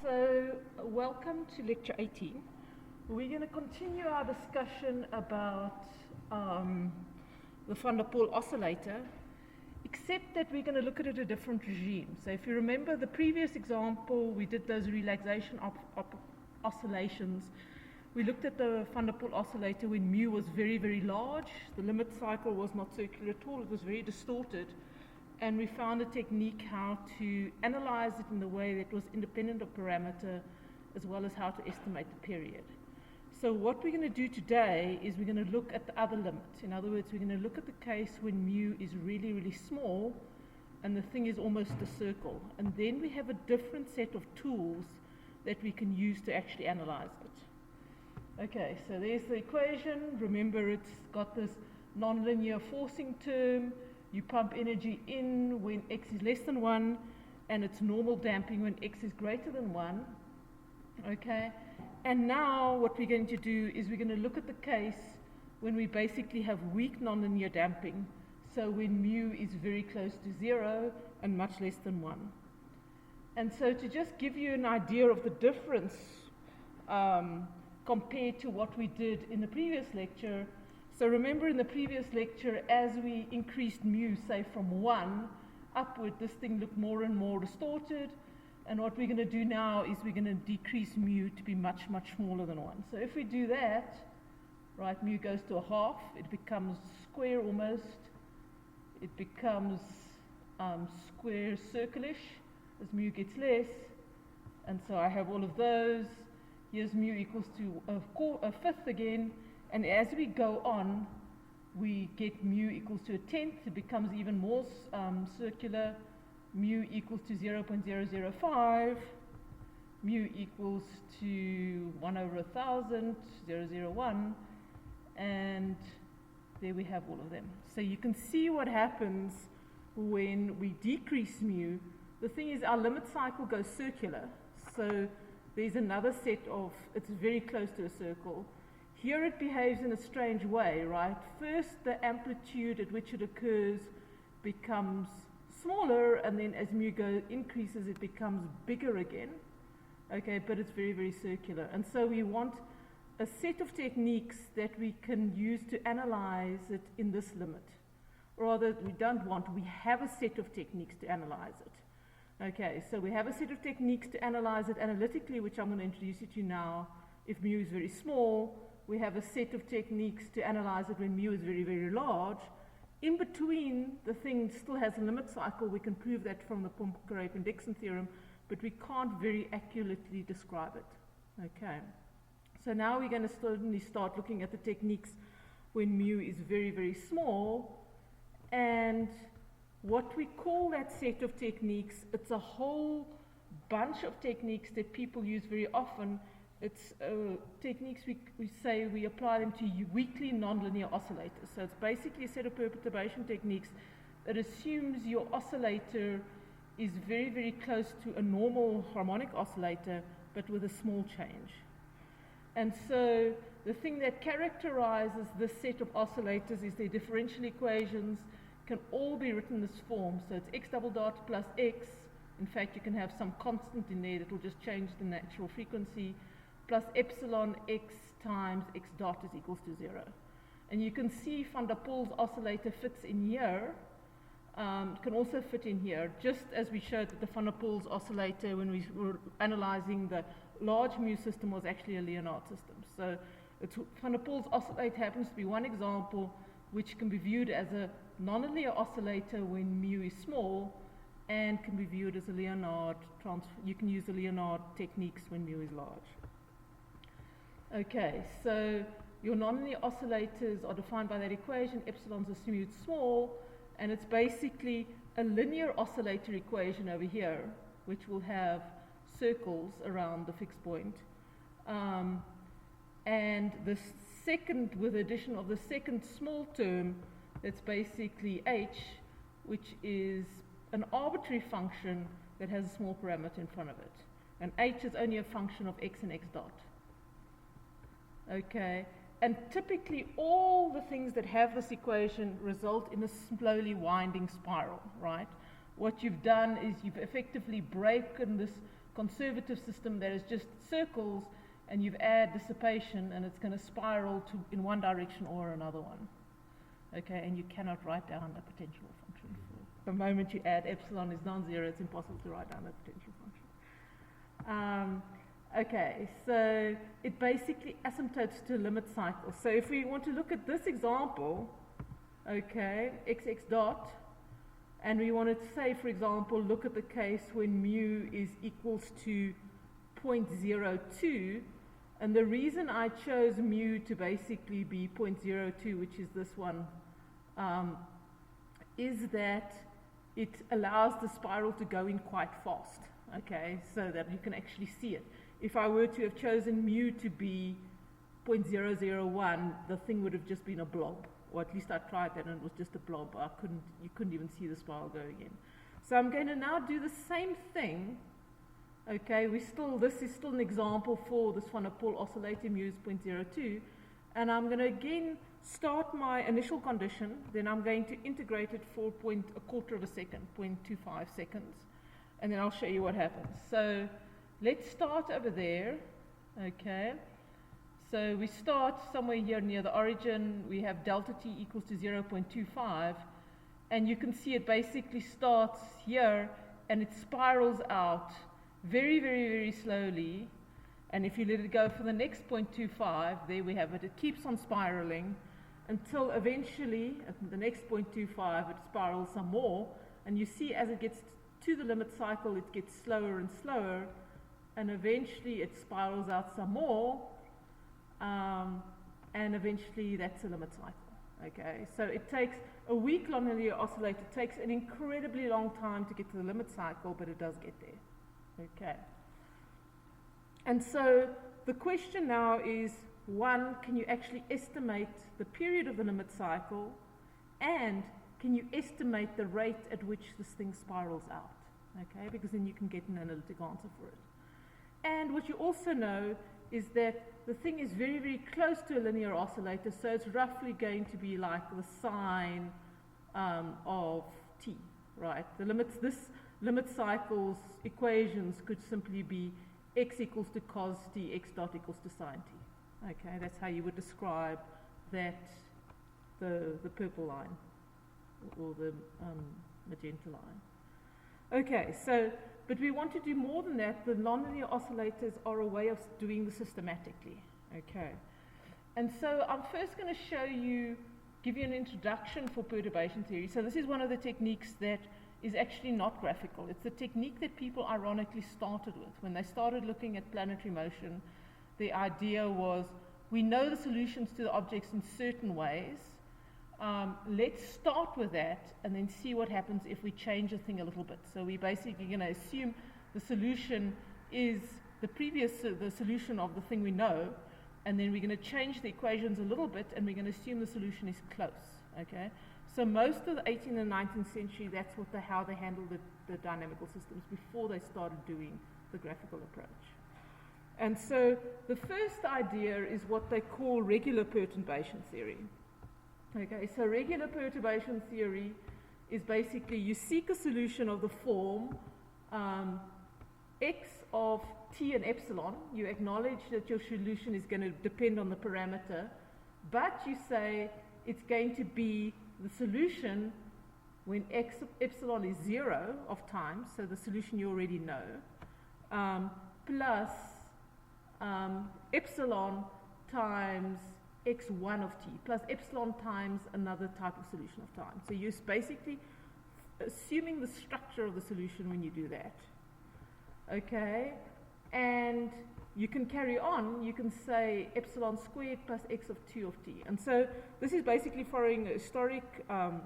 So welcome to lecture 18. We're going to continue our discussion about the Van der Pol oscillator, except that we're going to look at it a different regime. So if you remember the previous example, we did those relaxation oscillations. We looked at the Van der Pol oscillator when mu was very, very large. The limit cycle was not circular at all. It was very distorted. And we found a technique how to analyze it in a way that was independent of parameter, as well as how to estimate the period. So what we're going to do today is we're going to look at the other limit. In other words, we're going to look at the case when mu is really, really small and the thing is almost a circle. And then we have a different set of tools that we can use to actually analyze it. Okay, so there's the equation. Remember, it's got this nonlinear forcing term. You pump energy in when x is less than 1, and it's normal damping when x is greater than 1. Okay? And now what we're going to do is we're going to look at the case when we basically have weak nonlinear damping, so when mu is very close to 0 and much less than 1. And so to just give you an idea of the difference compared to what we did in the previous lecture, so remember in the previous lecture, as we increased mu, say from 1 upward, this thing looked more and more distorted. And what we're going to do now is we're going to decrease mu to be much, much smaller than 1. So if we do that, right, mu goes to a half. It becomes square almost. It becomes square circle-ish as mu gets less. And so I have all of those. Here's mu equals to a fifth again. And as we go on, we get mu equals to a tenth. It becomes even more circular. Mu equals to 0.005. Mu equals to 1 over 1,000, 0.001. And there we have all of them. So you can see what happens when we decrease mu. The thing is, our limit cycle goes circular. So there's another set of, it's very close to a circle. Here it behaves in a strange way, right? First, the amplitude at which it occurs becomes smaller, and then as mu increases, it becomes bigger again. Okay, but it's very, very circular. And so we want a set of techniques that we can use to analyze it in this limit. Or rather, we don't want, we have a set of techniques to analyze it. Okay, so we have a set of techniques to analyze it analytically, which I'm going to introduce you to now. If mu is very small, we have a set of techniques to analyze it when mu is very, very large. In between, the thing still has a limit cycle. We can prove that from the Poincare-Dixon theorem, but we can't very accurately describe it. Okay. So now we're going to suddenly start looking at the techniques when mu is very, very small. And what we call that set of techniques, it's a whole bunch of techniques that people use very often. It's techniques we say we apply them to weakly nonlinear oscillators. So it's basically a set of perturbation techniques that assumes your oscillator is very, very close to a normal harmonic oscillator, but with a small change. And so the thing that characterizes this set of oscillators is their differential equations can all be written in this form. So it's x double dot plus x. In fact, you can have some constant in there that will just change the natural frequency, plus epsilon x times x dot is equals to 0. And you can see Van der Pol's oscillator fits in here. It can also fit in here, just as we showed that the Van der Pol's oscillator, when we were analyzing the large mu system, was actually a Leonard system. So Van der Pol's oscillator happens to be one example which can be viewed as a nonlinear oscillator when mu is small, and can be viewed as a Leonard you can use the Leonard techniques when mu is large. Okay, so your nonlinear oscillators are defined by that equation. Epsilon's assumed small, and it's basically a linear oscillator equation over here, which will have circles around the fixed point. And the second, with the addition of the second small term, that's basically h, which is an arbitrary function that has a small parameter in front of it. And h is only a function of x and x dot. Okay, and typically all the things that have this equation result in a slowly winding spiral, right? What you've done is you've effectively broken this conservative system that is just circles, and you've added dissipation, and it's going to spiral in one direction or another one. Okay, and you cannot write down a potential function. The moment you add epsilon is non-zero, it's impossible to write down a potential function. Okay, so it basically asymptotes to a limit cycle. So if we want to look at this example, okay, xx dot, and we want to say, for example, look at the case when mu is equals to 0.02, and the reason I chose mu to basically be 0.02, which is this one, is that it allows the spiral to go in quite fast, okay, so that you can actually see it. If I were to have chosen mu to be 0.001, the thing would have just been a blob, or at least I tried that and it was just a blob. You couldn't even see the spiral going in. So I'm going to now do the same thing. Okay, this is still an example for this one, a Paul oscillator, mu is 0.02, and I'm going to again start my initial condition, then I'm going to integrate it for a quarter of a second, 0.25 seconds, and then I'll show you what happens. So let's start over there, okay. So we start somewhere here near the origin. We have delta t equals to 0.25, and you can see it basically starts here, and it spirals out very, very, very slowly. And if you let it go for the next 0.25, there we have it. It keeps on spiraling until eventually, at the next 0.25, it spirals some more. And you see as it gets to the limit cycle, it gets slower and slower, and eventually it spirals out some more. And eventually that's a limit cycle, okay? So it takes a weak nonlinear oscillator, takes an incredibly long time to get to the limit cycle, but it does get there, okay? And so the question now is, one, can you actually estimate the period of the limit cycle, and can you estimate the rate at which this thing spirals out, okay? Because then you can get an analytic answer for it. And what you also know is that the thing is very, very close to a linear oscillator, so it's roughly going to be like the sine of t, right? This limit cycle's equations could simply be x equals to cos t, x dot equals to sine t. Okay, that's how you would describe that, the purple line, or the magenta line. Okay, so, but we want to do more than that. The nonlinear oscillators are a way of doing this systematically, okay? And so I'm first going to give you an introduction for perturbation theory. So this is one of the techniques that is actually not graphical. It's the technique that people ironically started with. When they started looking at planetary motion, the idea was, we know the solutions to the objects in certain ways. Let's start with that and then see what happens if we change the thing a little bit. So we're basically going to assume the solution is the solution of the thing we know, and then we're going to change the equations a little bit, and we're going to assume the solution is close, okay? So most of the 18th and 19th century, that's how they handled the dynamical systems before they started doing the graphical approach. And so the first idea is what they call regular perturbation theory. Okay, so regular perturbation theory is basically you seek a solution of the form x of t and epsilon. You acknowledge that your solution is going to depend on the parameter, but you say it's going to be the solution when epsilon is 0 of times, so the solution you already know, plus epsilon times x1 of t, plus epsilon times another type of solution of time. So you're basically assuming the structure of the solution when you do that. Okay, and you can carry on, you can say epsilon squared plus x of 2 of t. And so this is basically following a historic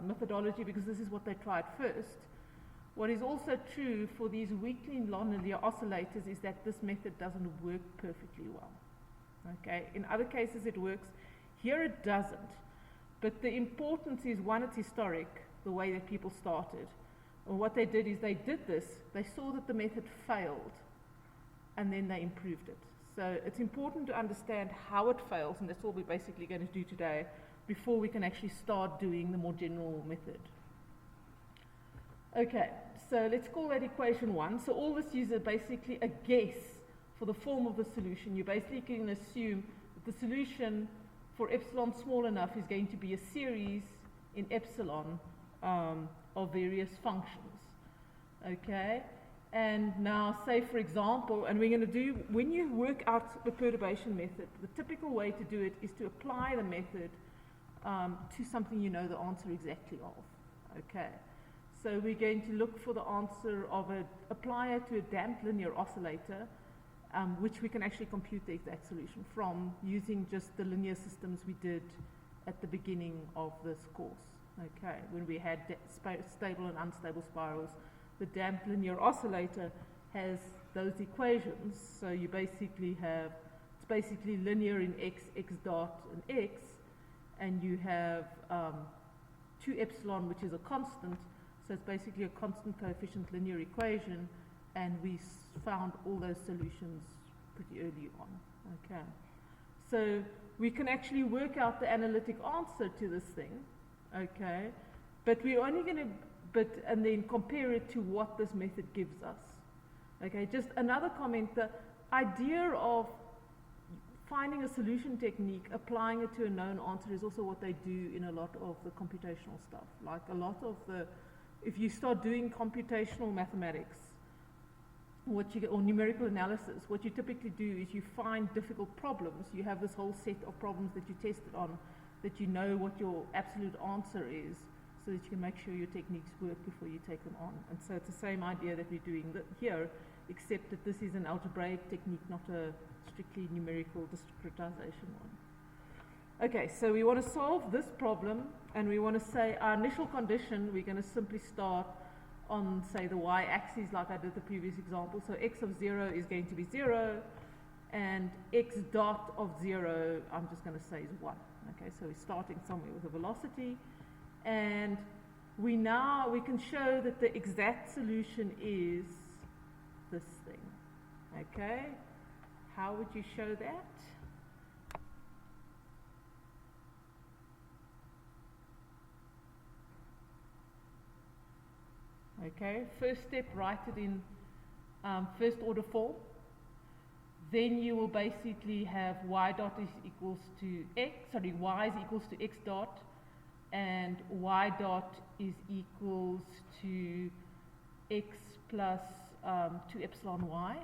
methodology, because this is what they tried first. What is also true for these weakly nonlinear oscillators is that this method doesn't work perfectly well. Okay, in other cases it works, here it doesn't. But the importance is, one, it's historic, the way that people started. And what they did is they saw that the method failed, and then they improved it. So it's important to understand how it fails, and that's all we're basically going to do today, before we can actually start doing the more general method. Okay, so let's call that equation 1. So all this is basically a guess for the form of the solution. You basically can assume that the solution for epsilon small enough is going to be a series in epsilon of various functions. Okay, and now say for example, and we're going to do, when you work out the perturbation method, the typical way to do it is to apply the method to something you know the answer exactly of. Okay, so we're going to look for the answer of apply it to a damped linear oscillator, which we can actually compute the exact solution from using just the linear systems we did at the beginning of this course. Okay, when we had stable and unstable spirals, the damped linear oscillator has those equations. So you basically have, it's basically linear in x, x dot, and x, and you have 2 epsilon, which is a constant. So it's basically a constant coefficient linear equation, and we found all those solutions pretty early on. Okay, so we can actually work out the analytic answer to this thing. Okay, but we're only going to, and then compare it to what this method gives us. Okay, just another comment, the idea of finding a solution technique, applying it to a known answer is also what they do in a lot of the computational stuff. Like a lot of the, if you start doing computational mathematics, or numerical analysis, what you typically do is you find difficult problems. You have this whole set of problems that you tested on, that you know what your absolute answer is, so that you can make sure your techniques work before you take them on. And so it's the same idea that we're doing here, except that this is an algebraic technique, not a strictly numerical discretization one. Okay, so we want to solve this problem, and we want to say our initial condition, we're going to simply start on, say, the y-axis like I did the previous example. So x of 0 is going to be 0, and x dot of 0, I'm just going to say is 1. Okay, so we're starting somewhere with a velocity, and we can show that the exact solution is this thing. Okay, how would you show that? Okay, first step, write it in first order form. Then you will basically have y dot is equals to x, sorry, y is equals to x dot, and y dot is equals to x plus 2 epsilon y,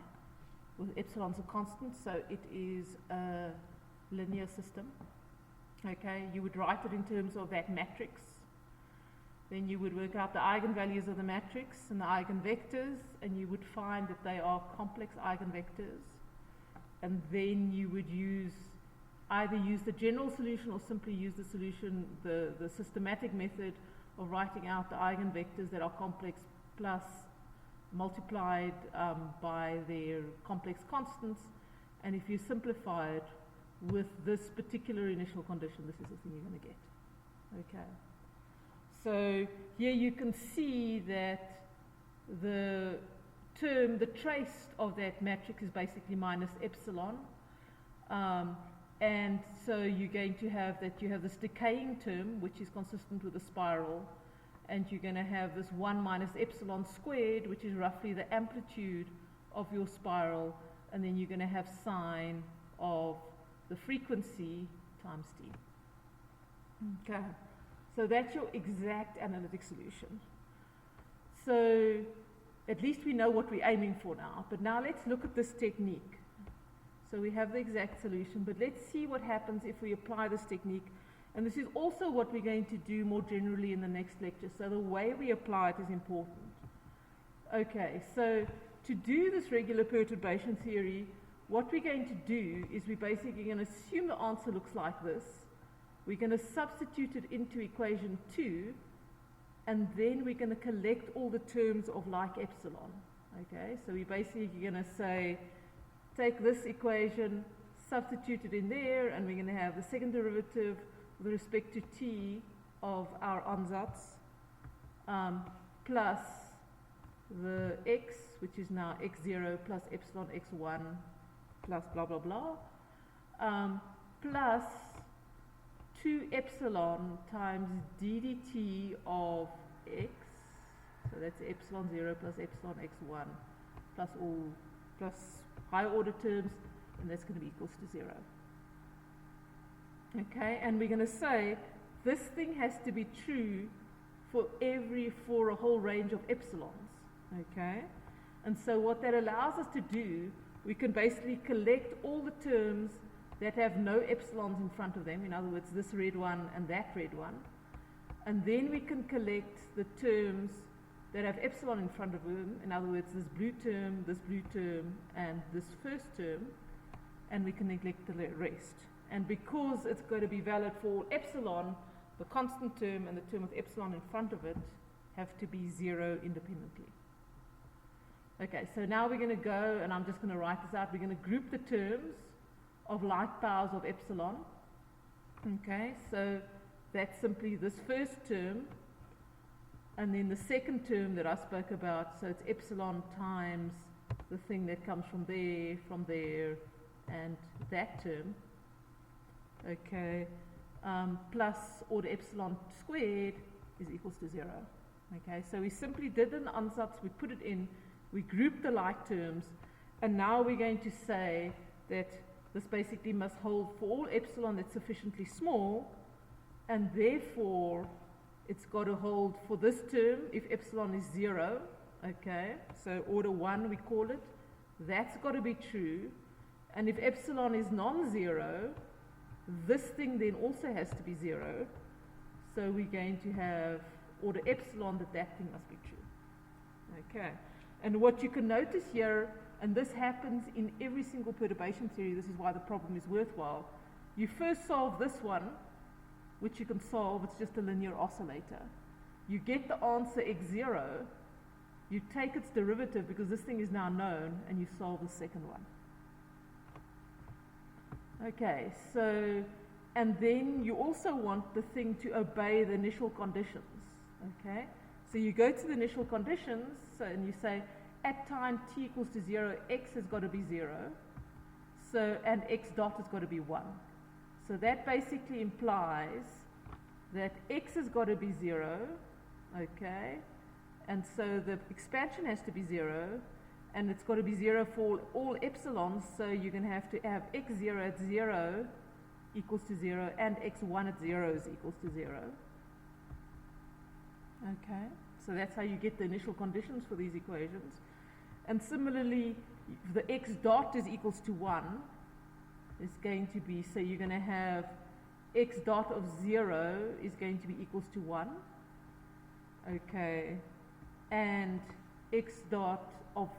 with epsilon's a constant, so it is a linear system. Okay, you would write it in terms of that matrix. Then you would work out the eigenvalues of the matrix and the eigenvectors, and you would find that they are complex eigenvectors. And then you would either use the general solution or simply use the solution, the systematic method of writing out the eigenvectors that are complex plus multiplied by their complex constants. And if you simplify it with this particular initial condition, this is the thing you're going to get. Okay. So here you can see that the term, the trace of that matrix is basically minus epsilon. And so you're going to have that you have this decaying term, which is consistent with the spiral, and you're going to have this 1 minus epsilon squared, which is roughly the amplitude of your spiral, and then you're going to have sine of the frequency times t. Okay. So that's your exact analytic solution. So at least we know what we're aiming for now. But now let's look at this technique. So we have the exact solution, but let's see what happens if we apply this technique. And this is also what we're going to do more generally in the next lecture. So the way we apply it is important. Okay, so to do this regular perturbation theory, what we're going to do is we're basically going to assume the answer looks like this. We're going to substitute it into equation 2, and then we're going to collect all the terms of like epsilon. Okay, so we're basically going to say, take this equation, substitute it in there, and we're going to have the second derivative with respect to t of our ansatz, plus the x, which is now x0 plus epsilon x1 plus blah blah blah, plus 2 epsilon times d dt of x, so that's epsilon 0 plus epsilon x1 plus higher order terms, and that's going to be equals to 0. Okay, and we're going to say this thing has to be true for a whole range of epsilons. Okay, and so what that allows us to do, we can basically collect all the terms that have no epsilons in front of them, in other words, this red one and that red one, and then we can collect the terms that have epsilon in front of them, in other words, this blue term, and this first term, and we can neglect the rest. And because it's going to be valid for all epsilon, the constant term and the term with epsilon in front of it have to be 0 independently. Okay, so now we're going to go, and I'm just going to write this out, we're going to group the terms of like powers of epsilon. Okay, so that's simply this first term, and then the second term that I spoke about, so it's epsilon times the thing that comes from there, and that term. Okay, plus order epsilon squared is equals to 0. Okay, so we simply did an ansatz, we put it in, we grouped the like terms, and now we're going to say that this basically must hold for all epsilon that's sufficiently small, and therefore it's got to hold for this term if epsilon is 0. Okay, so order 1 we call it, that's got to be true, and if epsilon is non-zero, this thing then also has to be 0, so we're going to have order epsilon that thing must be true. Okay, and what you can notice here, and this happens in every single perturbation theory, this is why the problem is worthwhile, you first solve this one, which you can solve, it's just a linear oscillator. You get the answer x0, you take its derivative because this thing is now known, and you solve the second one. Okay, so, and then you also want the thing to obey the initial conditions. Okay, so you go to the initial conditions, so, and you say, at time t equals to 0, x has got to be 0, so, and x dot has got to be 1. So that basically implies that x has got to be 0, okay, and so the expansion has to be 0, and it's got to be 0 for all epsilons, so you're going to have x0 at 0 equals to 0, and x1 at 0 is equals to 0. Okay, so that's how you get the initial conditions for these equations. And similarly, the x dot is equals to 1 is going to be, so you're going to have x dot of 0 is going to be equals to 1. Okay, and x dot of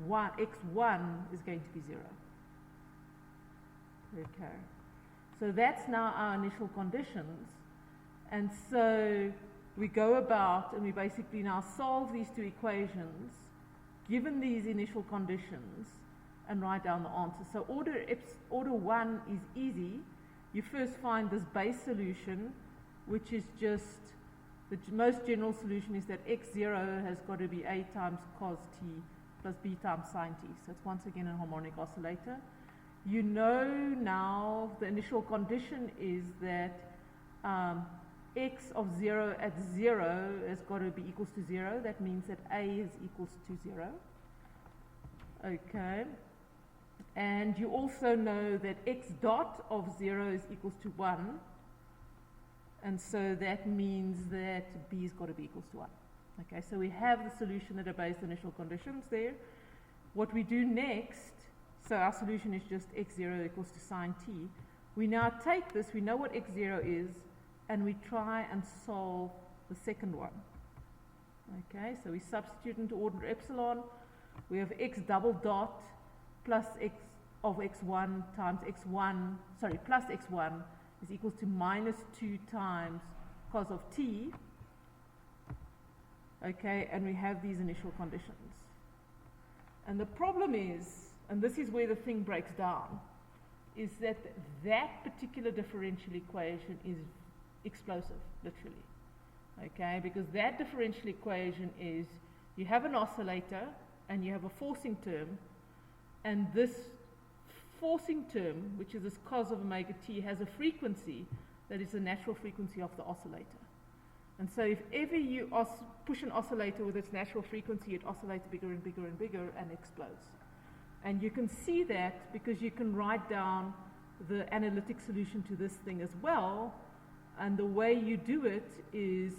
x1 is going to be 0. Okay, so that's now our initial conditions, and so we go about and we basically now solve these two equations given these initial conditions and write down the answer. So order 1 is easy. You first find this base solution, which is just the most general solution is that x0 has got to be a times cos t plus b times sine t. So it's once again a harmonic oscillator. You know now the initial condition is that x of 0 at 0 has got to be equals to 0. That means that a is equals to 0. Okay. And you also know that x dot of 0 is equals to 1. And so that means that b has got to be equals to 1. Okay, so we have the solution that obeys the initial conditions there. What we do next, so our solution is just x0 equals to sine t. We now take this, we know what x0 is, and we try and solve the second one. Okay, so we substitute into order epsilon. We have x double dot plus x of x1 times x1, plus x1 is equals to minus 2 times cos of t. Okay, and we have these initial conditions. And the problem is, and this is where the thing breaks down, is that that particular differential equation is explosive, literally. Okay, because that differential equation is you have an oscillator and you have a forcing term, and this forcing term, which is this cos of omega t, has a frequency that is the natural frequency of the oscillator. And so if ever you push an oscillator with its natural frequency, it oscillates bigger and bigger and bigger and explodes. And you can see that because you can write down the analytic solution to this thing as well. And the way you do it is,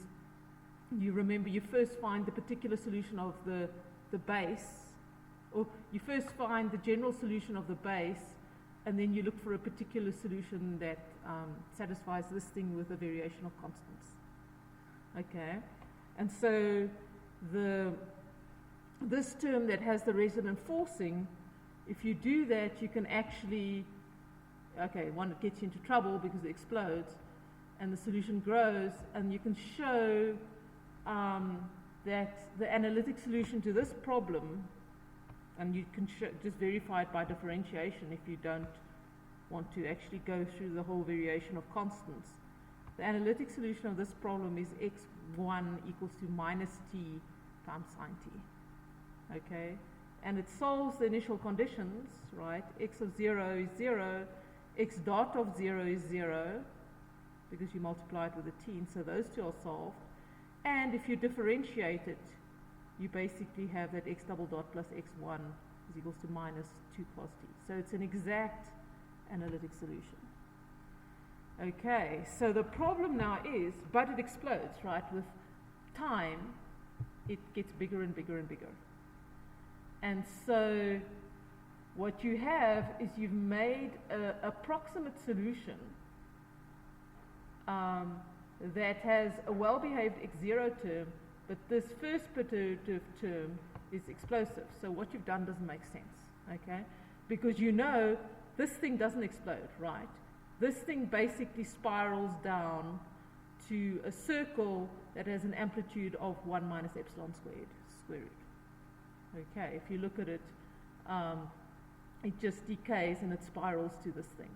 you remember, you first find the particular solution of the base, or you first find the general solution of the base, and then you look for a particular solution that satisfies this thing with a variation of constants. Okay, and so this term that has the resonant forcing, if you do that, you can actually, okay, one, it gets you into trouble because it explodes, and the solution grows, and you can show that the analytic solution to this problem, and you can just verify it by differentiation if you don't want to actually go through the whole variation of constants. The analytic solution of this problem is x1 equals to minus t times sine t. Okay? And it solves the initial conditions, right? X of 0 is 0, x dot of 0 is 0, because you multiply it with a t, and so those two are solved. And if you differentiate it, you basically have that x double dot plus x1 is equals to minus 2 cos t. So it's an exact analytic solution. Okay, so the problem now is, but it explodes, right? With time, it gets bigger and bigger and bigger. And so what you have is you've made an approximate solution that has a well-behaved x0 term, but this first perturbative term is explosive. So what you've done doesn't make sense, okay? Because you know this thing doesn't explode, right? This thing basically spirals down to a circle that has an amplitude of 1 minus epsilon squared, square root. Okay, if you look at it, it just decays and it spirals to this thing.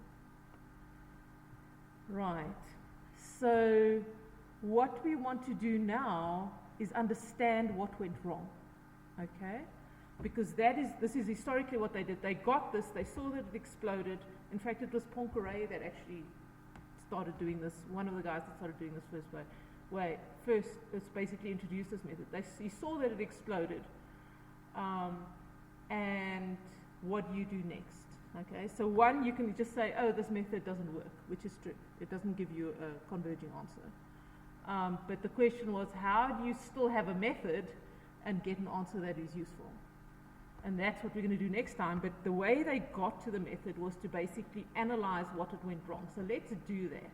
Right. So what we want to do now is understand what went wrong. Okay? Because this is historically what they did. They got this, they saw that it exploded. In fact, it was Poincaré that actually started doing this, one of the guys that started doing this first basically introduced this method. He saw that it exploded, and what do you do next? Okay, so one, you can just say, oh, this method doesn't work, which is true. It doesn't give you a converging answer. But the question was, how do you still have a method and get an answer that is useful? And that's what we're going to do next time. But the way they got to the method was to basically analyze what it went wrong. So let's do that.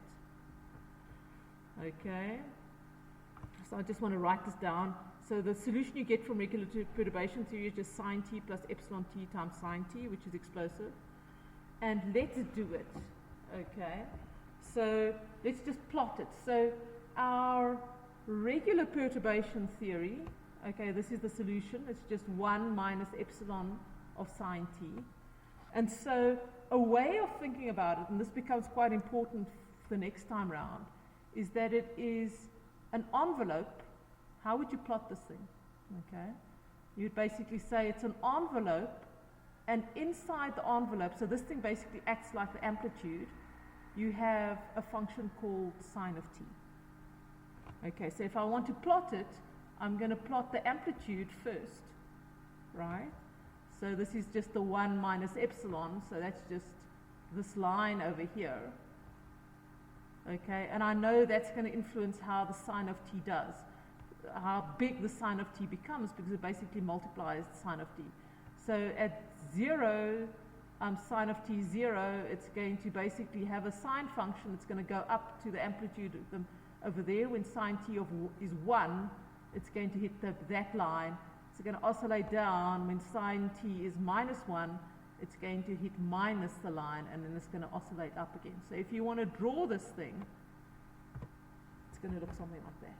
Okay. So I just want to write this down. So the solution you get from regular perturbation theory is just sine t plus epsilon t times sine t, which is explosive. And let's do it. Okay. So let's just plot it. So our regular perturbation theory, okay, this is the solution. It's just 1 minus epsilon of sine t. And so a way of thinking about it, and this becomes quite important for the next time round, is that it is an envelope. How would you plot this thing? Okay, you'd basically say it's an envelope, and inside the envelope, so this thing basically acts like the amplitude, you have a function called sine of t. Okay, so if I want to plot it, I'm going to plot the amplitude first, right? So this is just the 1 minus epsilon, so that's just this line over here. Okay, and I know that's going to influence how the sine of t does, how big the sine of t becomes, because it basically multiplies the sine of t. So at 0, sine of t 0, it's going to basically have a sine function. It's going to go up to the amplitude of them over there. When sine t is 1, it's going to hit that line. It's going to oscillate down. When sine t is minus 1, it's going to hit minus the line, and then it's going to oscillate up again. So if you want to draw this thing, it's going to look something like that.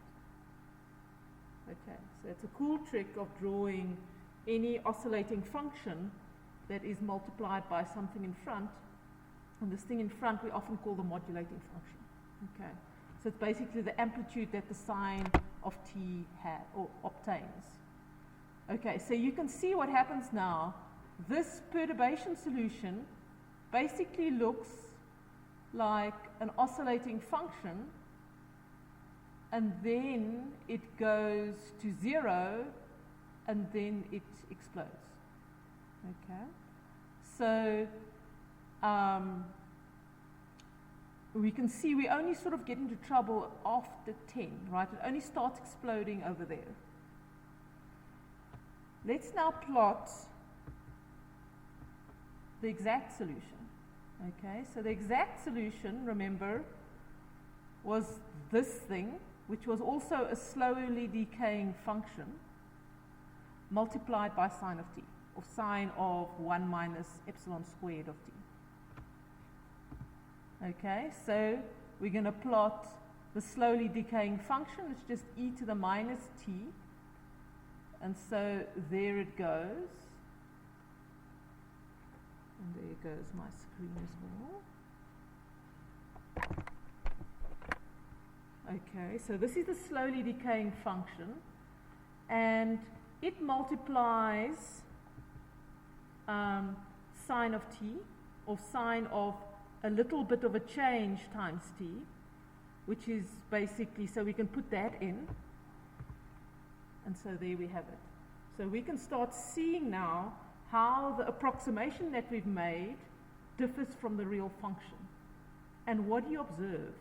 Okay, so it's a cool trick of drawing any oscillating function that is multiplied by something in front. And this thing in front we often call the modulating function. Okay, so it's basically the amplitude that the sine of t obtains. Okay, so you can see what happens now. This perturbation solution basically looks like an oscillating function and then it goes to 0, and then it explodes. Okay? So we can see we only sort of get into trouble after 10, right? It only starts exploding over there. Let's now plot the exact solution. Okay, so the exact solution, remember, was this thing, which was also a slowly decaying function, multiplied by sine of t, or sine of 1 minus epsilon squared of t. Okay, so we're going to plot the slowly decaying function. It's just e to the minus t. And so there it goes. And there goes my screen as well. Okay, so this is the slowly decaying function. And it multiplies sine of t, or sine of a little bit of a change times t, which is basically, so we can put that in. And so there we have it. So we can start seeing now how the approximation that we've made differs from the real function. And what do you observe,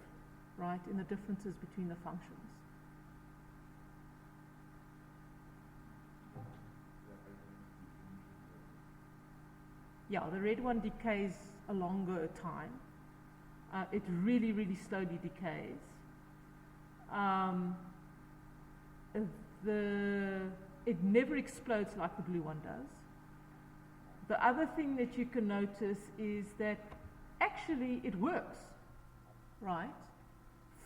right, in the differences between the functions? Yeah, the red one decays a longer time. It really, really slowly decays. It never explodes like the blue one does. The other thing that you can notice is that actually it works, right?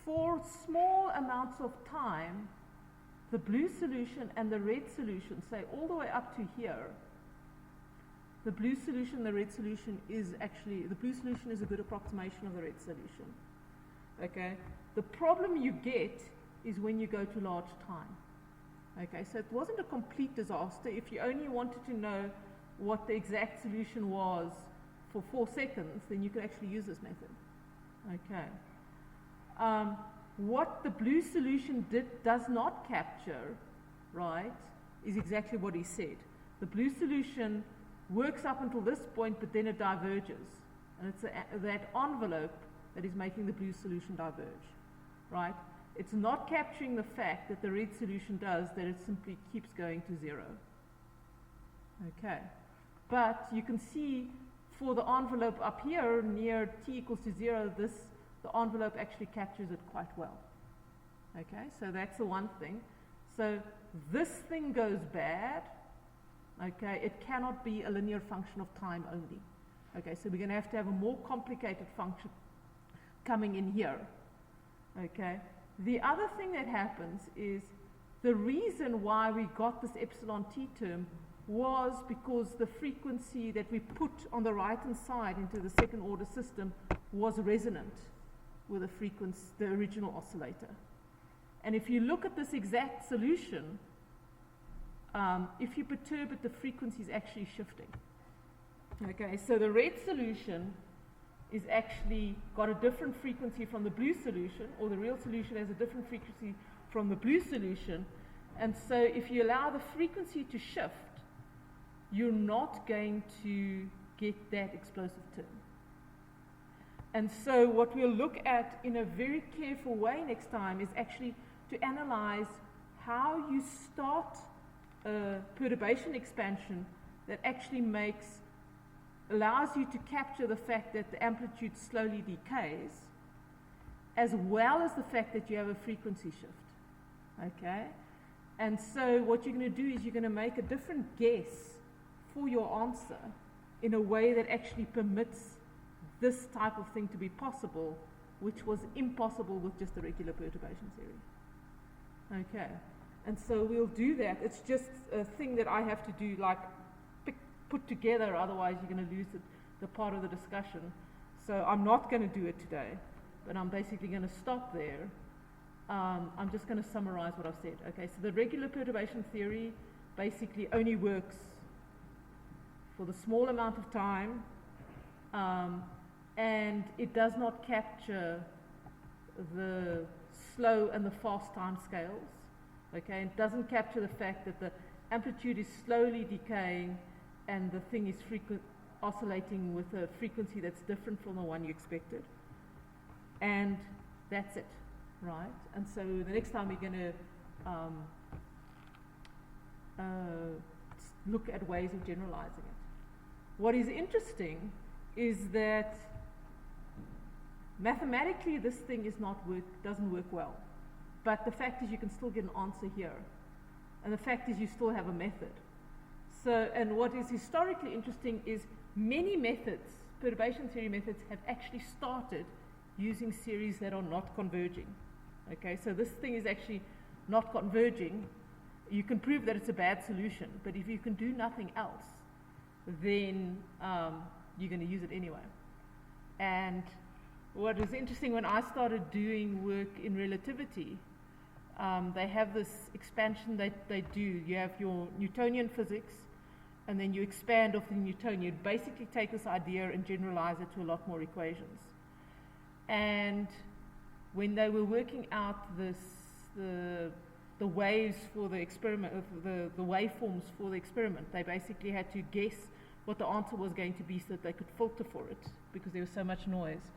For small amounts of time, the blue solution and the red solution, say all the way up to here, the blue solution, the red solution is actually, the blue solution is a good approximation of the red solution. Okay? The problem you get is when you go to large time. Okay, so it wasn't a complete disaster. If you only wanted to know what the exact solution was for 4 seconds, then you could actually use this method. Okay. What the blue solution does not capture, right, is exactly what he said. The blue solution works up until this point, but then it diverges. And it's that envelope that is making the blue solution diverge, right? It's not capturing the fact that the red solution does, that it simply keeps going to 0. Okay. But you can see for the envelope up here, near t equals to 0, the envelope actually captures it quite well. Okay, so that's the one thing. So this thing goes bad. Okay, it cannot be a linear function of time only. Okay, so we're going to have a more complicated function coming in here. Okay, the other thing that happens is the reason why we got this epsilon t term was because the frequency that we put on the right-hand side into the second order system was resonant with the frequency, the original oscillator. And if you look at this exact solution, if you perturb it, the frequency is actually shifting. Okay, so the red solution is actually got a different frequency from the blue solution, or the real solution has a different frequency from the blue solution. And so if you allow the frequency to shift, you're not going to get that explosive term. And so what we'll look at in a very careful way next time is actually to analyze how you start a perturbation expansion that actually allows you to capture the fact that the amplitude slowly decays, as well as the fact that you have a frequency shift. Okay? And so what you're going to do is you're going to make a different guess for your answer in a way that actually permits this type of thing to be possible, which was impossible with just the regular perturbation theory. Okay. And so we'll do that. It's just a thing that I have to do, like put together, otherwise you're going to lose the part of the discussion. So I'm not going to do it today, but I'm basically going to stop there. I'm just going to summarize what I've said. Okay, so the regular perturbation theory basically only works for the small amount of time, and it does not capture the slow and the fast time scales. Okay, it doesn't capture the fact that the amplitude is slowly decaying and the thing is oscillating with a frequency that's different from the one you expected. And that's it, right? And so the next time we're going to look at ways of generalizing it. What is interesting is that mathematically this thing doesn't work well. But the fact is you can still get an answer here. And the fact is you still have a method. So, and what is historically interesting is many methods, perturbation theory methods, have actually started using series that are not converging. Okay, so this thing is actually not converging. You can prove that it's a bad solution, but if you can do nothing else, then you're going to use it anyway. And what is interesting, when I started doing work in relativity, they have this expansion that they do. You have your Newtonian physics, and then you expand off the Newtonian. You basically take this idea and generalize it to a lot more equations. And when they were working out the waves for the experiment, the waveforms for the experiment, they basically had to guess what the answer was going to be so that they could filter for it because there was so much noise.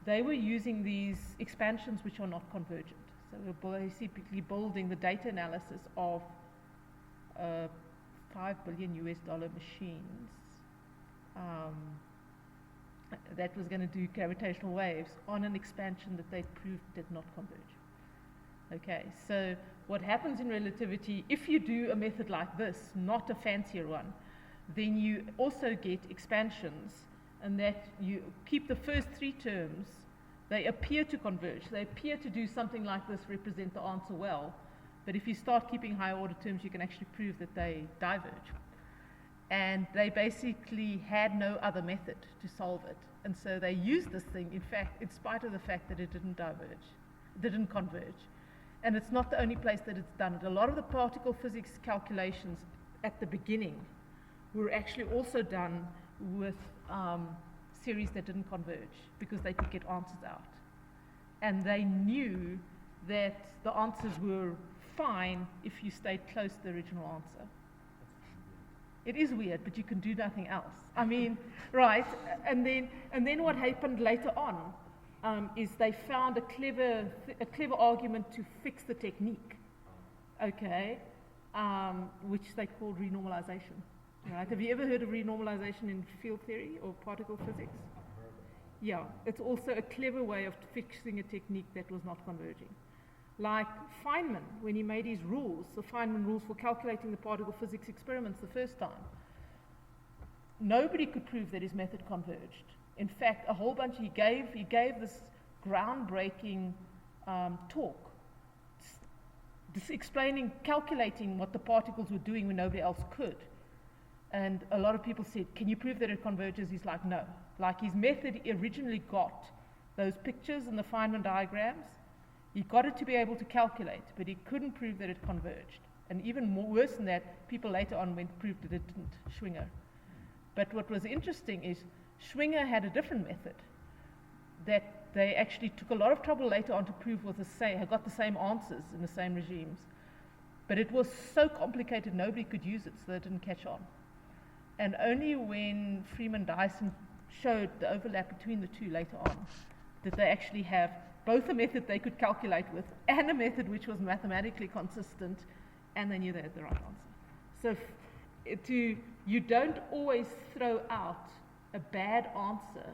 They were using these expansions which are not convergent. So we're basically building the data analysis of $5 billion machines that was going to do gravitational waves on an expansion that they proved did not converge. Okay, so what happens in relativity, if you do a method like this, not a fancier one, then you also get expansions, and that you keep the first three terms. They appear to converge. They appear to do something like this, represent the answer well. But if you start keeping higher order terms, you can actually prove that they diverge. And they basically had no other method to solve it. And so they used this thing, in fact, in spite of the fact that it didn't diverge, it didn't converge. And it's not the only place that it's done it. A lot of the particle physics calculations at the beginning were actually also done with series that didn't converge because they could get answers out. And they knew that the answers were fine if you stayed close to the original answer. It is weird, but you can do nothing else. I mean, right? And then what happened later on is they found a clever argument to fix the technique, okay, which they called renormalization. Right? Have you ever heard of renormalization in field theory or particle physics? Yeah, it's also a clever way of fixing a technique that was not converging. Like Feynman, when he made his rules, the Feynman rules for calculating the particle physics experiments the first time, nobody could prove that his method converged. In fact, a whole bunch, he gave this groundbreaking talk, calculating what the particles were doing when nobody else could. And a lot of people said, can you prove that it converges? He's like, no. Like his method originally got those pictures and the Feynman diagrams. He got it to be able to calculate, but he couldn't prove that it converged. And even more worse than that, people later on proved that it didn't, Schwinger. But what was interesting is Schwinger had a different method that they actually took a lot of trouble later on to prove was the same, had got the same answers in the same regimes. But it was so complicated nobody could use it, so it didn't catch on. And only when Freeman Dyson showed the overlap between the two later on did they actually have both a method they could calculate with and a method which was mathematically consistent, and they knew they had the right answer. So you don't always throw out a bad answer.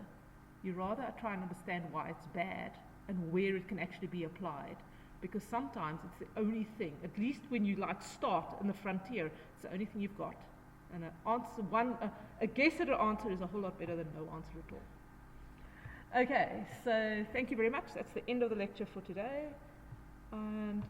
You rather try and understand why it's bad and where it can actually be applied. Because sometimes it's the only thing, at least when you start in the frontier, it's the only thing you've got. And a guess at an answer is a whole lot better than no answer at all. Okay, so thank you very much. That's the end of the lecture for today. And